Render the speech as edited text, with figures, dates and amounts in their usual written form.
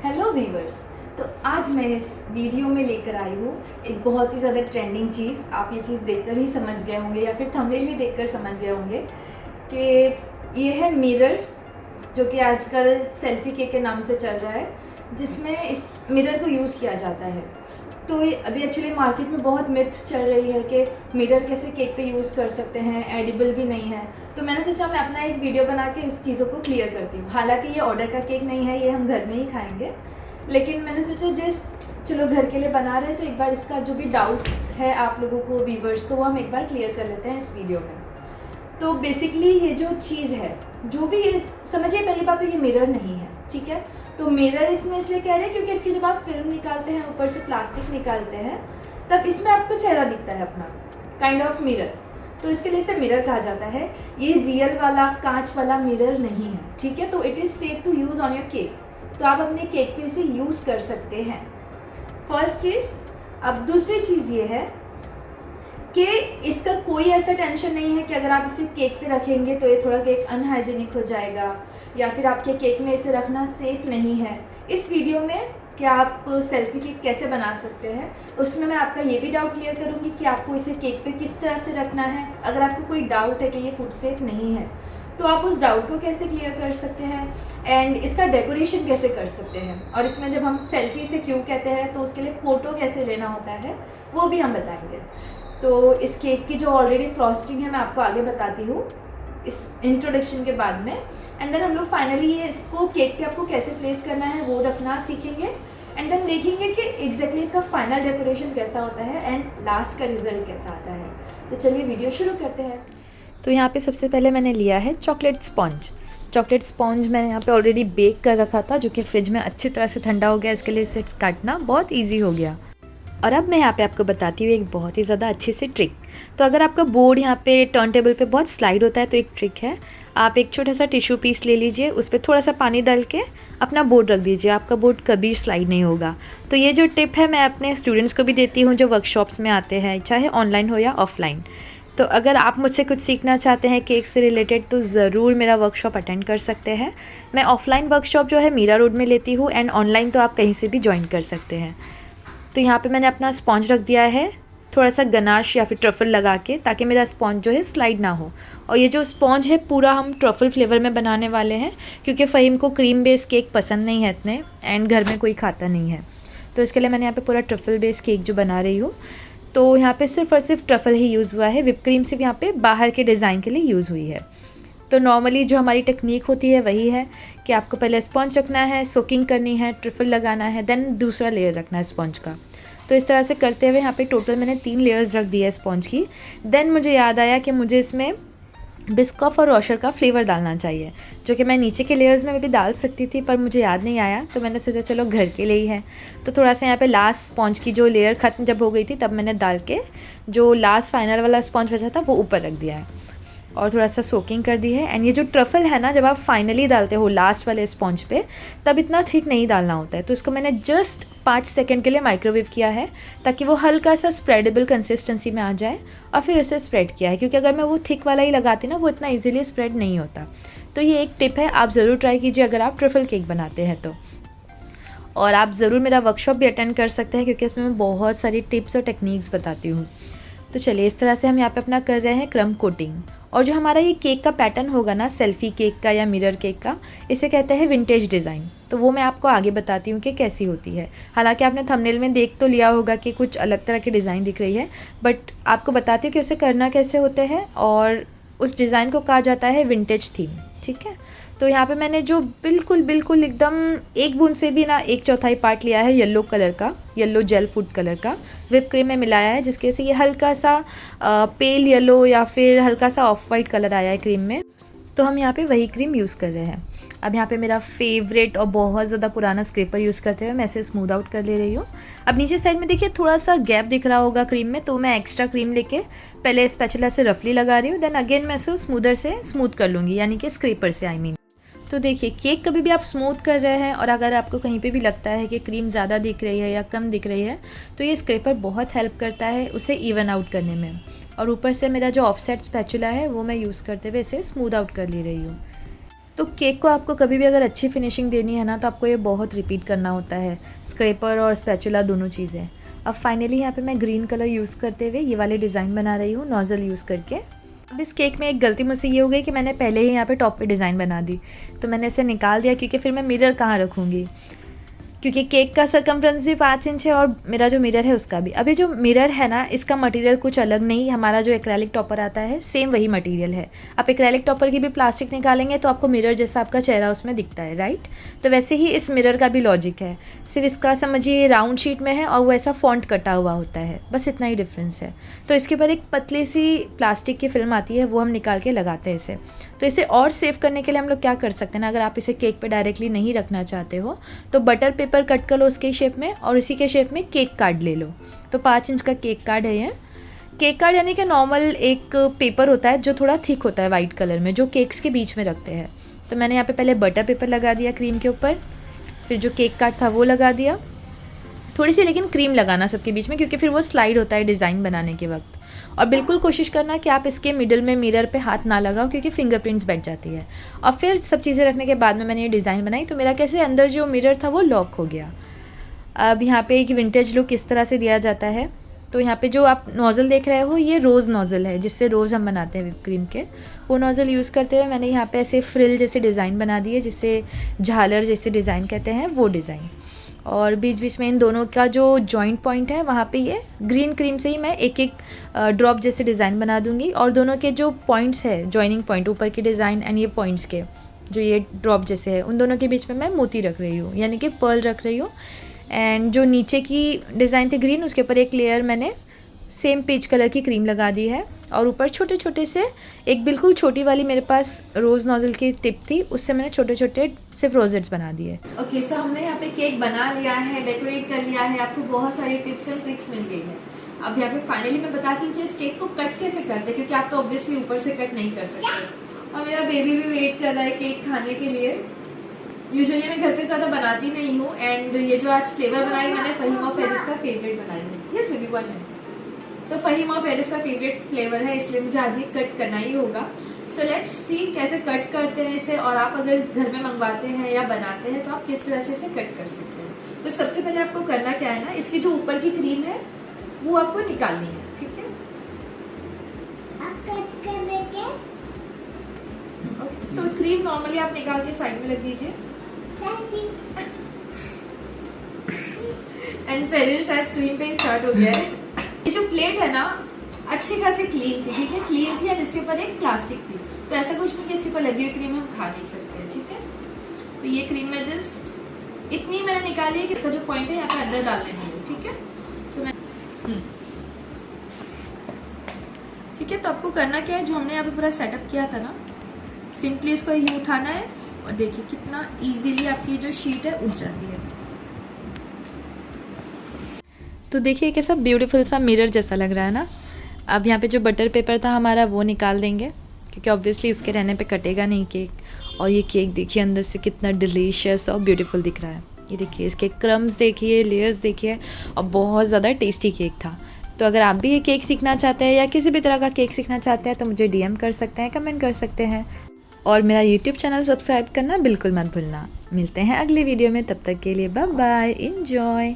Hello viewers. तो आज मैं इस वीडियो में लेकर आई हूँ एक बहुत ही ज़्यादा ट्रेंडिंग चीज़। आप ये चीज़ देखकर ही समझ गए होंगे या फिर थंबनेल ही देखकर समझ गए होंगे कि ये है मिरर, जो कि आजकल सेल्फी केक के नाम से चल रहा है, जिसमें इस मिरर को यूज़ किया जाता है। तो ये अभी एक्चुअली मार्केट में बहुत मिथ्स चल रही है कि मिरर कैसे केक पे यूज़ कर सकते हैं, एडिबल भी नहीं है। तो मैंने सोचा मैं अपना एक वीडियो बना के इस चीज़ों को क्लियर करती हूँ। हालांकि ये ऑर्डर का केक नहीं है, ये हम घर में ही खाएंगे, लेकिन मैंने सोचा जस्ट चलो घर के लिए बना रहे हैं तो एक बार इसका जो भी डाउट है आप लोगों को, व्यूवर्स को, वो हम एक बार क्लियर कर लेते हैं इस वीडियो में। तो बेसिकली ये जो चीज़ है, जो भी ये समझिए, पहली बात तो ये मिरर नहीं है, ठीक है। तो मिरर इसमें इसलिए कह रहे हैं क्योंकि इसकी जब आप फिल्म निकालते हैं, ऊपर से प्लास्टिक निकालते हैं, तब इसमें आपको चेहरा दिखता है अपना, काइंड ऑफ मिरर। तो इसके लिए इसे मिरर कहा जाता है। ये रियल वाला कांच वाला मिरर नहीं है, ठीक है। तो it is safe to use on your cake. तो आप अपने केक पे इसे यूज़ कर सकते हैं, फर्स्ट चीज़। अब दूसरी चीज़ ये है कि इसका कोई ऐसा टेंशन नहीं है कि अगर आप इसे केक पे रखेंगे तो ये थोड़ा केक अनहाइजीनिक हो जाएगा या फिर आपके केक में इसे रखना सेफ़ नहीं है। इस वीडियो में कि आप सेल्फी केक कैसे बना सकते हैं, उसमें मैं आपका ये भी डाउट क्लियर करूँगी कि आपको इसे केक पे किस तरह से रखना है। अगर आपको कोई डाउट है कि ये फूड सेफ नहीं है, तो आप उस डाउट को कैसे क्लियर कर सकते हैं, एंड इसका डेकोरेशन कैसे कर सकते हैं, और इसमें जब हम सेल्फी से क्यों कहते हैं तो उसके लिए फ़ोटो कैसे लेना होता है, वो भी हम बताएंगे। तो इस केक की जो ऑलरेडी फ्रॉस्टिंग है मैं आपको आगे बताती हूँ इस इंट्रोडक्शन के बाद में। एंड देन हम लोग फाइनली ये इसको केक पे आपको कैसे प्लेस करना है वो रखना सीखेंगे। एंड देन देखेंगे कि एग्जैक्टली इसका फाइनल डेकोरेशन कैसा होता है एंड लास्ट का रिजल्ट कैसा आता है। तो चलिए वीडियो शुरू करते हैं। तो यहाँ पे सबसे पहले मैंने लिया है चॉकलेट स्पॉन्ज मैंने यहाँ पे ऑलरेडी बेक कर रखा था, जो कि फ्रिज में अच्छी तरह से ठंडा हो गया। इसके लिए इसे काटना बहुत इजी हो गया। और अब मैं यहाँ पे आपको बताती हूँ एक बहुत ही ज़्यादा अच्छी सी ट्रिक। तो अगर आपका बोर्ड यहाँ पे टर्न टेबल पे बहुत स्लाइड होता है, तो एक ट्रिक है, आप एक छोटा सा टिश्यू पीस ले लीजिए, उस पर थोड़ा सा पानी डाल के अपना बोर्ड रख दीजिए, आपका बोर्ड कभी स्लाइड नहीं होगा। तो ये जो टिप है मैं अपने स्टूडेंट्स को भी देती हूँ जो वर्कशॉप्स में आते हैं, चाहे ऑनलाइन हो या ऑफलाइन। तो अगर आप मुझसे कुछ सीखना चाहते हैं केक से रिलेटेड, तो ज़रूर मेरा वर्कशॉप अटेंड कर सकते हैं। मैं ऑफलाइन वर्कशॉप जो है मीरा रोड में लेती हूँ, एंड ऑनलाइन तो आप कहीं से भी ज्वाइन कर सकते हैं। तो यहाँ पे मैंने अपना स्पॉन्ज रख दिया है, थोड़ा सा गनाश या फिर ट्रफल लगा के, ताकि मेरा स्पॉन्ज जो है स्लाइड ना हो। और ये जो स्पॉन्ज है पूरा हम ट्रफल फ्लेवर में बनाने वाले हैं, क्योंकि फ़हीम को क्रीम बेस्ड केक पसंद नहीं है इतने, एंड घर में कोई खाता नहीं है। तो इसके लिए मैंने यहाँ पे पूरा ट्रफल बेस्ड केक जो बना रही हूँ। तो यहाँ पे सिर्फ और सिर्फ ट्रफल ही यूज़ हुआ है, विप क्रीम सिर्फ यहाँ पे बाहर के डिज़ाइन के लिए यूज़ हुई है। तो नॉर्मली जो हमारी टेक्निक होती है वही है कि आपको पहले स्पॉन्ज रखना है, सोकिंग करनी है, ट्रफल लगाना है, देन दूसरा लेयर रखना है स्पॉन्ज का। तो इस तरह से करते हुए यहाँ पे टोटल मैंने 3 लेयर्स रख दी है स्पॉन्ज की। देन मुझे याद आया कि मुझे इसमें बिस्कॉफ और रॉशर का फ्लेवर डालना चाहिए, जो कि मैं नीचे के लेयर्स में भी डाल सकती थी, पर मुझे याद नहीं आया। तो मैंने सोचा चलो घर के लिए ही है। तो थोड़ा सा यहाँ पे लास्ट स्पॉन्ज की जो लेयर ख़त्म जब हो गई थी, तब मैंने डाल के जो लास्ट फाइनल वाला स्पॉन्ज बचा था वो ऊपर रख दिया है, और थोड़ा सा सोकिंग कर दी है। एंड ये जो ट्रफल है ना, जब आप फाइनली डालते हो लास्ट वाले स्पॉन्ज पे, तब इतना थिक नहीं डालना होता है। तो इसको मैंने जस्ट 5 सेकंड के लिए माइक्रोवेव किया है, ताकि वो हल्का सा स्प्रेडेबल कंसिस्टेंसी में आ जाए, और फिर उसे स्प्रेड किया है, क्योंकि अगर मैं वो थिक वाला ही लगाती ना, वो इतना ईजिली स्प्रेड नहीं होता। तो ये एक टिप है, आप ज़रूर ट्राई कीजिए अगर आप ट्रफल केक बनाते हैं तो। और आप ज़रूर मेरा वर्कशॉप भी अटेंड कर सकते हैं, क्योंकि इसमें मैं बहुत सारी टिप्स और टेक्निक्स बताती हूँ। तो चलिए, इस तरह से हम यहाँ पे अपना कर रहे हैं क्रम कोटिंग। और जो हमारा ये केक का पैटर्न होगा ना, सेल्फी केक का या मिरर केक का, इसे कहते हैं विंटेज डिज़ाइन। तो वो मैं आपको आगे बताती हूँ कि कैसी होती है। हालांकि आपने थंबनेल में देख तो लिया होगा कि कुछ अलग तरह की डिज़ाइन दिख रही है, बट आपको बताती हूँ कि उसे करना कैसे होते हैं। और उस डिज़ाइन को कहा जाता है विंटेज थीम, ठीक है। तो यहाँ पे मैंने जो बिल्कुल एकदम एक बूंद से भी ना 1/4 पार्ट लिया है येलो कलर का, येलो जेल फूड कलर का, व्हिप क्रीम में मिलाया है, जिसके से ये हल्का सा पेल येलो या फिर हल्का सा ऑफ वाइट कलर आया है क्रीम में। तो हम यहाँ पे वही क्रीम यूज़ कर रहे हैं। अब यहाँ पे मेरा फेवरेट और बहुत ज़्यादा पुराना स्क्रैपर यूज़ करते हुए मैं इसे स्मूथ आउट कर ले रही हूँ। अब नीचे साइड में देखिए थोड़ा सा गैप दिख रहा होगा क्रीम में, तो मैं एक्स्ट्रा क्रीम लेके पहले स्पैचुला से रफली लगा रही हूँ, देन अगेन मैं इसे स्मूदर से स्मूथ कर लूँगी, यानी कि स्क्रैपर से, आई मीन। तो देखिए, केक कभी भी आप स्मूथ कर रहे हैं और अगर आपको कहीं पे भी लगता है कि क्रीम ज़्यादा दिख रही है या कम दिख रही है, तो ये स्क्रैपर बहुत हेल्प करता है उसे इवन आउट करने में। और ऊपर से मेरा जो ऑफसेट स्पैचुला है वो मैं यूज़ करते हुए इसे स्मूथ आउट कर ले रही हूँ। तो केक को आपको कभी भी अगर अच्छी फिनिशिंग देनी है ना, तो आपको ये बहुत रिपीट करना होता है, स्क्रैपर और स्पैचुला दोनों चीज़ें। अब फाइनली यहाँ पे मैं ग्रीन कलर यूज़ करते हुए ये वाले डिज़ाइन बना रही हूँ नोज़ल यूज़ करके। अब इस केक में एक गलती मुझसे ये हो गई कि मैंने पहले ही यहाँ पे टॉप पे डिज़ाइन बना दी, तो मैंने इसे निकाल दिया क्योंकि फिर मैं मिरर कहाँ रखूँगी, क्योंकि केक का सरकमफ्रेंस भी 5 इंच है और मेरा जो मिरर है उसका भी। अभी जो मिरर है ना, इसका मटेरियल कुछ अलग नहीं, हमारा जो एक्रेलिक टॉपर आता है सेम वही मटेरियल है। आप एक्रेलिक टॉपर की भी प्लास्टिक निकालेंगे तो आपको मिरर जैसा आपका चेहरा उसमें दिखता है, राइट। तो वैसे ही इस मिरर का भी लॉजिक है, सिर्फ इसका समझिए राउंड शीट में है और वो ऐसा फॉन्ट कटा हुआ होता है, बस इतना ही डिफरेंस है। तो इसके ऊपर एक पतली सी प्लास्टिक की फिल्म आती है, वो हम निकाल के लगाते हैं इसे। तो इसे और सेव करने के लिए हम लोग क्या कर सकते हैं ना, अगर आप इसे केक पे डायरेक्टली नहीं रखना चाहते हो तो बटर पेपर कट कर लो उसके शेप में और इसी के शेप में केक कार्ड ले लो। तो 5 इंच का केक कार्ड है ये। केक कार्ड यानी कि नॉर्मल एक पेपर होता है जो थोड़ा थिक होता है वाइट कलर में, जो केक्स के बीच में रखते हैं। तो मैंने यहाँ पे पहले बटर पेपर लगा दिया क्रीम के ऊपर, फिर जो केक कार्ड था वो लगा दिया, थोड़ी सी लेकिन क्रीम लगाना सबके बीच में क्योंकि फिर वो स्लाइड होता है डिज़ाइन बनाने के वक्त। और बिल्कुल कोशिश करना कि आप इसके मिडल में मिरर पे हाथ ना लगाओ क्योंकि फिंगरप्रिंट्स बैठ जाती है। और फिर सब चीज़ें रखने के बाद में मैंने ये डिज़ाइन बनाई, तो मेरा कैसे अंदर जो मिरर था वो लॉक हो गया। अब यहाँ पे एक विंटेज लुक इस तरह से दिया जाता है। तो यहाँ पे जो आप नोज़ल देख रहे हो ये रोज़ नोज़ल है, जिससे रोज़ हम बनाते हैं विप क्रीम के। वो नोज़ल यूज़ करते हुए मैंने यहाँ पे ऐसे फ्रिल जैसे डिज़ाइन बना दिए, जिससे झालर जैसे डिज़ाइन कहते हैं वो डिज़ाइन। और बीच बीच में इन दोनों का जो जॉइंट पॉइंट है वहाँ पे ये ग्रीन क्रीम से ही मैं एक एक ड्रॉप जैसे डिज़ाइन बना दूँगी। और दोनों के जो पॉइंट्स है, जॉइनिंग पॉइंट ऊपर की डिज़ाइन एंड ये पॉइंट्स के जो ये ड्रॉप जैसे है, उन दोनों के बीच में मैं मोती रख रही हूँ, यानी कि पर्ल रख रही हूँ। एंड जो नीचे की डिज़ाइन थी ग्रीन, उसके ऊपर एक लेयर मैंने सेम पीच कलर की क्रीम लगा दी है। और ऊपर छोटे छोटे से एक बिल्कुल छोटी वाली मेरे पास रोज़ नोज़ल की टिप थी, उससे मैंने छोटे छोटे सिर्फ रोजेट्स बना दिए। ओके, सो हमने यहाँ पे केक बना लिया है, डेकोरेट कर लिया है, आपको बहुत सारी टिप्स एंड ट्रिक्स मिल गई है। अब यहाँ पे फाइनली मैं बताती हूँ कि इस केक को कट कैसे करते हैं, क्योंकि आप तो ऑब्वियसली ऊपर से कट नहीं कर सकते। और मेरा बेबी भी वेट कर रहा है केक खाने के लिए। यूजुअली मैं घर पे ज़्यादा बनाती नहीं हूँ, एंड ये जो आज फ्लेवर बनाई मैंने फहीम और फेरिस का फेवरेट बनाई है। Yes baby, 1 minute. तो फहीम और फेरिस का फेवरेट फ्लेवर है, इसलिए मुझे आज ये कट करना ही होगा। सो लेट्स सी कैसे कट करते हैं इसे, और आप अगर घर में मंगवाते हैं या बनाते हैं तो आप किस तरह से इसे कट कर सकते हैं। तो सबसे पहले आपको करना क्या है ना, इसकी जो ऊपर की क्रीम है वो आपको निकालनी है, ठीक है। तो क्रीम नॉर्मली आप निकाल के साइड में रख दीजिए। एंड फेरिस शायद क्रीम पे स्टार्ट हो गया है। ये जो प्लेट है ना अच्छी खासी क्लीन थी, ठीक है, क्लीन थी, और इसके ऊपर एक प्लास्टिक थी, तो ऐसा कुछ नहीं कि इसके ऊपर लगी हुई क्रीम हम खा नहीं सकते, ठीक है। तो ये क्रीम में जस्ट इतनी मैंने निकाली है कि इसका जो पॉइंट है यहाँ पे अंदर डालने के लिए, ठीक है। तो मैं ठीक है, तो आपको करना क्या है, जो हमने यहाँ पे पूरा सेटअप किया था ना, सिंपली इसको यूं उठाना है और देखिए कितना इजीली आपकी जो शीट है उठ जाती है। तो देखिए कैसा ब्यूटीफुल सा मिरर जैसा लग रहा है ना। अब यहाँ पे जो बटर पेपर था हमारा वो निकाल देंगे, क्योंकि ऑब्वियसली उसके रहने पे कटेगा नहीं केक। और ये केक देखिए अंदर से कितना डिलीशियस और ब्यूटीफुल दिख रहा है। ये देखिए इसके क्रम्स देखिए, लेयर्स देखिए, और बहुत ज़्यादा टेस्टी केक था। तो अगर आप भी ये केक सीखना चाहते हैं या किसी भी तरह का केक सीखना चाहते हैं तो मुझे DM कर सकते हैं, कमेंट कर सकते हैं। और मेरा YouTube चैनल सब्सक्राइब करना बिल्कुल मत भूलना। मिलते हैं अगली वीडियो में, तब तक के लिए बाय बाय, एंजॉय।